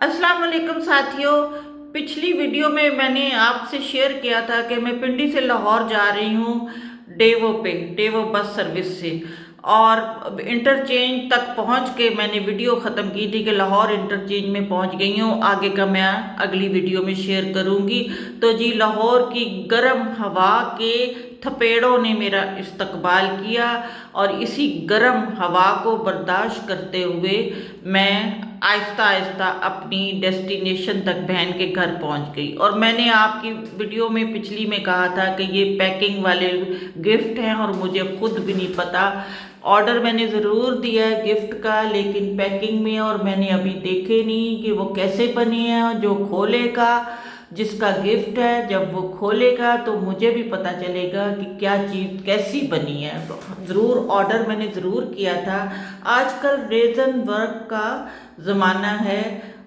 अस्सलाम वालेकुम साथियों। पिछली वीडियो में मैंने आपसे शेयर किया था कि मैं पिंडी से लाहौर जा रही हूँ डेवो बस सर्विस से। और इंटरचेंज तक पहुँच के मैंने वीडियो ख़त्म की थी कि लाहौर इंटरचेंज में पहुँच गई हूँ। आगे का मैं अगली वीडियो में शेयर करूँगी। तो जी, लाहौर की गर्म हवा के थपेड़ों ने मेरा इस्तकबाल किया और इसी गर्म हवा को बर्दाश्त करते हुए मैं आहिस्ता आहिस्ता अपनी डेस्टिनेशन तक बहन के घर पहुंच गई। और मैंने आपकी वीडियो में पिछली में कहा था कि ये पैकिंग वाले गिफ्ट हैं और मुझे खुद भी नहीं पता। ऑर्डर मैंने ज़रूर दिया है गिफ्ट का, लेकिन पैकिंग में और मैंने अभी देखे नहीं कि वो कैसे बने हैं। और जो खोलेगा, जिसका गिफ्ट है, जब वो खोलेगा तो मुझे भी पता चलेगा कि क्या चीज़ कैसी बनी है। तो ज़रूर ऑर्डर मैंने ज़रूर किया था। आजकल रेजन वर्क का ज़माना है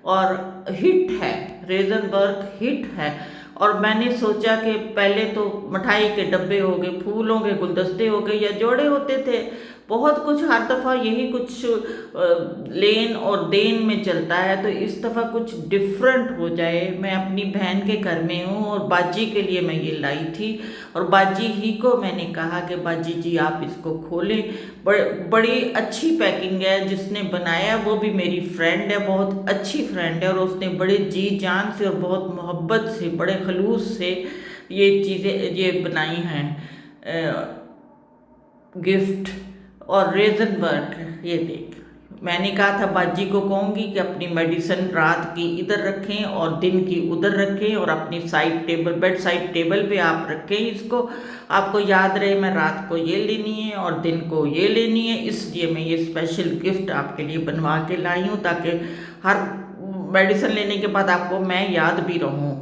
और हिट है, रेजन वर्क हिट है। और मैंने सोचा कि पहले तो मिठाई के डब्बे हो गए, फूलों के गुलदस्ते हो गए या जोड़े होते थे, बहुत कुछ हर दफ़ा यही कुछ लेन और देन में चलता है। तो इस दफ़ा कुछ डिफरेंट हो जाए। मैं अपनी बहन के घर में हूँ और बाजी के लिए मैं ये लाई थी। और बाजी ही को मैंने कहा कि बाजी जी आप इसको खोलें। बड़ी अच्छी पैकिंग है। जिसने बनाया वो भी मेरी फ्रेंड है, बहुत अच्छी फ्रेंड है। और उसने बड़े जी जान से और बहुत मोहब्बत से, बड़े खलूस से ये चीज़ें ये बनाई हैं गिफ्ट। और रेजन वर्क ये देख, मैंने कहा था बाजी को कहूँगी कि अपनी मेडिसिन रात की इधर रखें और दिन की उधर रखें और अपनी side table, bed side table पे आप रखें इसको। आपको याद रहे मैं रात को ये लेनी है और दिन को ये लेनी है। इसलिए मैं ये स्पेशल गिफ्ट आपके लिए बनवा के लाई हूँ ताकि हर मेडिसिन लेने के बाद आपको मैं याद भी रहूँ।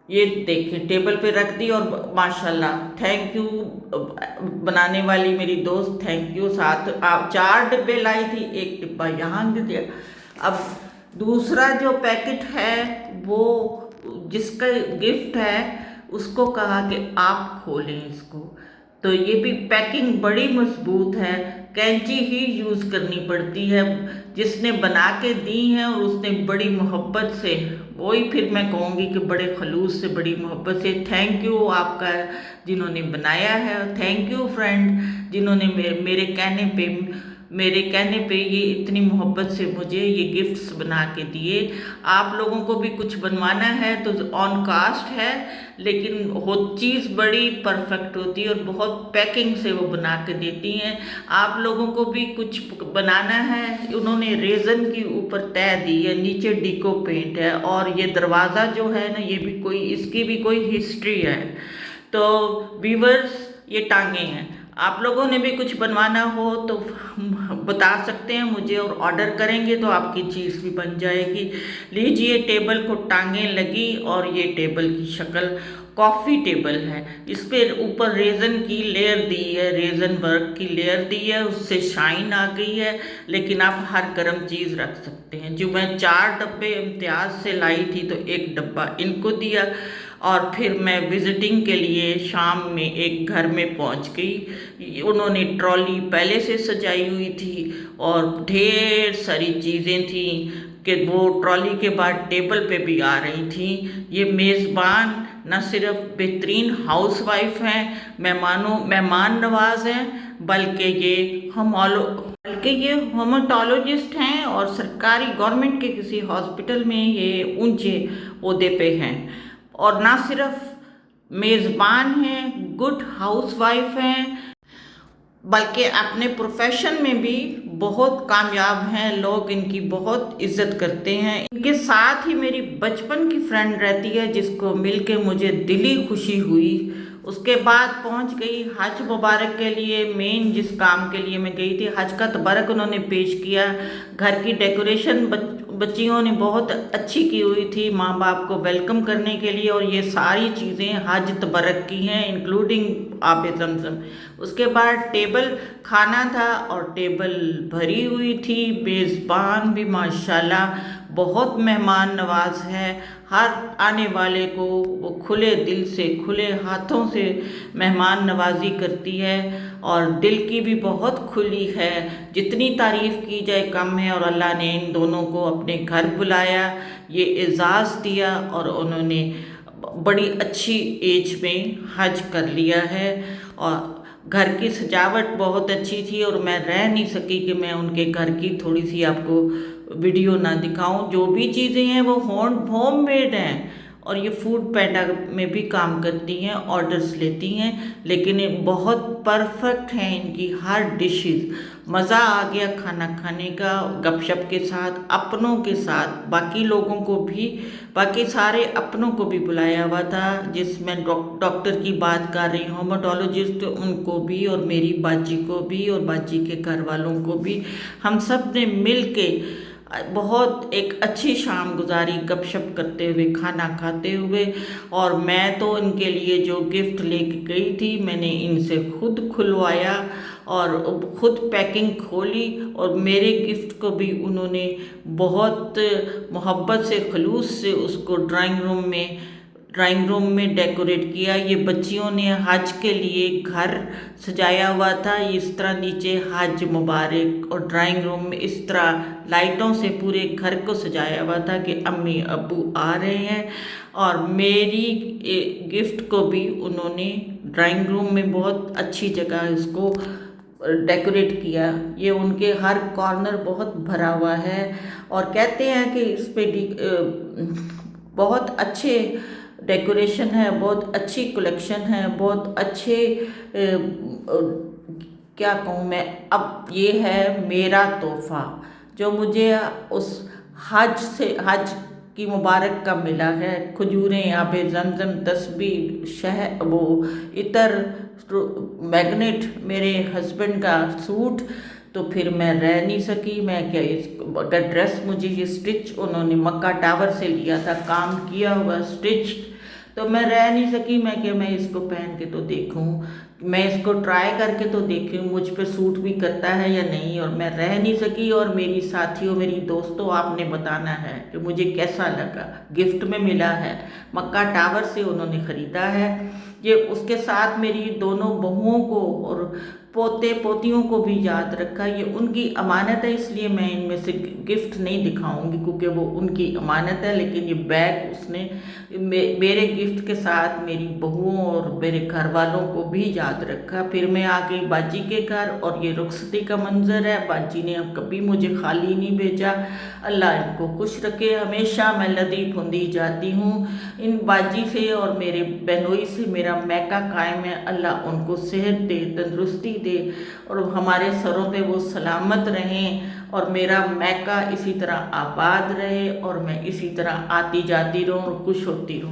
ये देखिए टेबल पे रख दी और माशाल्लाह, थैंक यू बनाने वाली मेरी दोस्त, थैंक यू। साथ आप 4 डिब्बे लाई थी, एक डिब्बा यहाँ दे दिया। अब दूसरा जो पैकेट है वो जिसका गिफ्ट है उसको कहा कि आप खोलें इसको। तो ये भी पैकिंग बड़ी मजबूत है, कैंची ही यूज़ करनी पड़ती है। जिसने बना के दी हैं और उसने बड़ी मोहब्बत से, वही फिर मैं कहूँगी कि बड़े खलूस से, बड़ी मोहब्बत से थैंक यू आपका जिन्होंने बनाया है। थैंक यू फ्रेंड जिन्होंने मेरे कहने पे ये इतनी मोहब्बत से मुझे ये गिफ्ट्स बना के दिए। आप लोगों को भी कुछ बनवाना है तो ऑन कास्ट है, लेकिन वो चीज़ बड़ी परफेक्ट होती है और बहुत पैकिंग से वो बना के देती हैं। आप लोगों को भी कुछ बनाना है, उन्होंने रेजन की ऊपर तय दी है, नीचे डिको पेंट है। और ये दरवाज़ा जो है ना, ये भी कोई, इसकी भी कोई हिस्ट्री है। तो व्यूवर्स, ये टांगे हैं। आप लोगों ने भी कुछ बनवाना हो तो बता सकते हैं मुझे और ऑर्डर करेंगे तो आपकी चीज़ भी बन जाएगी। लीजिए, टेबल को टांगें लगी और ये टेबल की शक्ल कॉफ़ी टेबल है। इस पर ऊपर रेजन की लेयर दी है, रेजन वर्क की लेयर दी है, उससे शाइन आ गई है। लेकिन आप हर गर्म चीज़ रख सकते हैं। जो मैं 4 डब्बे इम्तियाज़ से लाई थी तो एक डब्बा इनको दिया। और फिर मैं विज़िटिंग के लिए शाम में एक घर में पहुंच गई। उन्होंने ट्रॉली पहले से सजाई हुई थी और ढेर सारी चीज़ें थी कि वो ट्रॉली के बाद टेबल पे भी आ रही थी। ये मेज़बान न सिर्फ बेहतरीन हाउसवाइफ हैं, मेहमान नवाज हैं, बल्कि ये होमेटोलॉजिस्ट हैं और सरकारी गवर्नमेंट के किसी हॉस्पिटल में ये ऊंचे ओहदे पे हैं। और ना सिर्फ मेज़बान हैं, गुड हाउसवाइफ हैं, बल्कि अपने प्रोफेशन में भी बहुत कामयाब हैं। लोग इनकी बहुत इज्जत करते हैं। इनके साथ ही मेरी बचपन की फ्रेंड रहती है जिसको मिलके मुझे दिली खुशी हुई। उसके बाद पहुंच गई हज मुबारक के लिए। मेन जिस काम के लिए मैं गई थी, हज का तबरक उन्होंने पेश किया। घर की डेकोरेशन बच्चियों ने बहुत अच्छी की हुई थी माँ बाप को वेलकम करने के लिए। और ये सारी चीज़ें हज तबरक की हैं, इंक्लूडिंग आब ज़मज़म। उसके बाद टेबल खाना था और टेबल भरी हुई थी। मेज़बान भी माशाल्लाह बहुत मेहमान नवाज है। हर आने वाले को वो खुले दिल से, खुले हाथों से मेहमान नवाजी करती है और दिल की भी बहुत खुली है। जितनी तारीफ़ की जाए कम है। और अल्लाह ने इन दोनों को अपने घर बुलाया, ये एजाज़ दिया और उन्होंने बड़ी अच्छी एज में हज कर लिया है। और घर की सजावट बहुत अच्छी थी और मैं रह नहीं सकी कि मैं उनके घर की थोड़ी सी आपको वीडियो ना दिखाऊं। जो भी चीज़ें हैं वो होम मेड हैं और ये फूड पैंडा में भी काम करती हैं, ऑर्डर्स लेती हैं, लेकिन ये बहुत परफेक्ट हैं इनकी हर डिशेस। मज़ा आ गया खाना खाने का, गपशप के साथ, अपनों के साथ, बाकी लोगों को भी, बाकी सारे अपनों को भी बुलाया हुआ था। जिसमें डॉक्टर की बात कर रही हूँ, होमेटोलॉजिस्ट, उनको भी और मेरी बाजी को भी और बाजी के घर वालों को भी, हम सब ने मिल के बहुत एक अच्छी शाम गुजारी गपशप करते हुए, खाना खाते हुए। और मैं तो इनके लिए जो गिफ्ट लेके गई थी मैंने इनसे खुद खुलवाया और खुद पैकिंग खोली और मेरे गिफ्ट को भी उन्होंने बहुत मोहब्बत से, खलूस से उसको ड्राइंग रूम में डेकोरेट किया। ये बच्चियों ने हज के लिए घर सजाया हुआ था, इस तरह नीचे हज मुबारक, और ड्राइंग रूम में इस तरह लाइटों से पूरे घर को सजाया हुआ था कि अम्मी अब्बू आ रहे हैं। और मेरी गिफ्ट को भी उन्होंने ड्राइंग रूम में बहुत अच्छी जगह इसको डेकोरेट किया। ये उनके हर कॉर्नर बहुत भरा हुआ है और कहते हैं कि इस पे बहुत अच्छे डेकोरेशन है, बहुत अच्छी कलेक्शन है, बहुत अच्छे क्या कहूँ मैं। अब ये है मेरा तोहफ़ा जो मुझे उस हज की मुबारक का मिला है। खजूरें, आबे ज़मज़म, तस्बीह, वो इतर, मैग्नेट, मेरे हस्बैंड का सूट। तो फिर मैं रह नहीं सकी, मैं क्या अगर ड्रेस मुझे ये स्टिच उन्होंने मक्का टावर से लिया था, काम किया हुआ स्टिच, तो मैं रह नहीं सकी। मैं क्या, मैं इसको पहन के तो देखूं, मैं इसको ट्राई करके तो देखूं मुझ पे सूट भी करता है या नहीं। और मैं रह नहीं सकी। और मेरी साथियों, मेरी दोस्तों, आपने बताना है कि मुझे कैसा लगा। गिफ्ट में मिला है, मक्का टावर से उन्होंने ख़रीदा है ये। उसके साथ मेरी दोनों बहुओं को और पोते पोतियों को भी याद रखा। ये उनकी अमानत है, इसलिए मैं इनमें से गिफ्ट नहीं दिखाऊंगी क्योंकि वो उनकी अमानत है। लेकिन ये बैग उसने मेरे गिफ्ट के साथ मेरी बहुओं और मेरे घर वालों को भी याद रखा। फिर मैं आ गई बाजी के घर और ये रुखसती का मंजर है। बाजी ने अब कभी मुझे खाली नहीं भेजा। अल्लाह इनको खुश रखे। हमेशा मैं लदी फुंदी जाती हूँ इन बाजी से और मेरे बहनोई से मेरा मैका कायम है। अल्लाह उनको सेहत दे, तंदुरुस्ती दे और हमारे सरों पे वो सलामत रहें और मेरा मैका इसी तरह आबाद रहे और मैं इसी तरह आती जाती रहूँ और खुश होती रहूँ।